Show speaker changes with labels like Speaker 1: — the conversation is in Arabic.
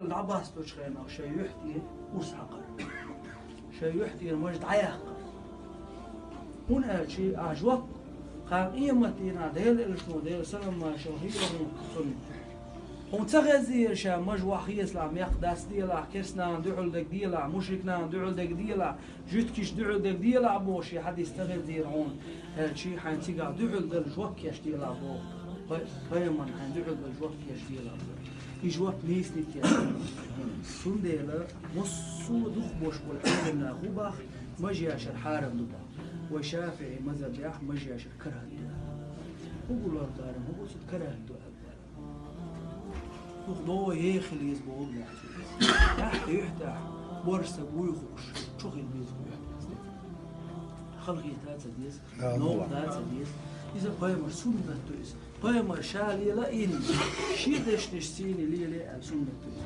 Speaker 1: العباس تشخينا شيء يحتي وسحقر شيء يحتي المجد عياقر هنا شيء عجوك قام إيمتنا ديل الشنو ديل سلام ما شهير سنة هم تغذير شا مجوع خيس لا ميقداس ديلا كرسنا دعول دك ديلا مشركنا دعول دك ديلا جتكش دعول دك ديلا بوشي حد يستغذير هون هالشي حنتيقع دعول دل جوك يش ديلا بو فيمن حن دعول دل جوك يش ديلا بو يجوك نيس نتيا سن ديلا مصو دخ بوش بالحلنا غباخ مجي عشر حارم دبا وشافعي مذهب ياح مجي عشر كره هو الله دارم هو صد كره دو يخلي يزبوط تحت يحتاح ورسك ويخوش شو خيل بيزك خلقي تاتا ديس نوم تاتا ديس إذا قيمر سنة تويس قيمر شالي لا إني شيدش تشتيني لي سنة تويس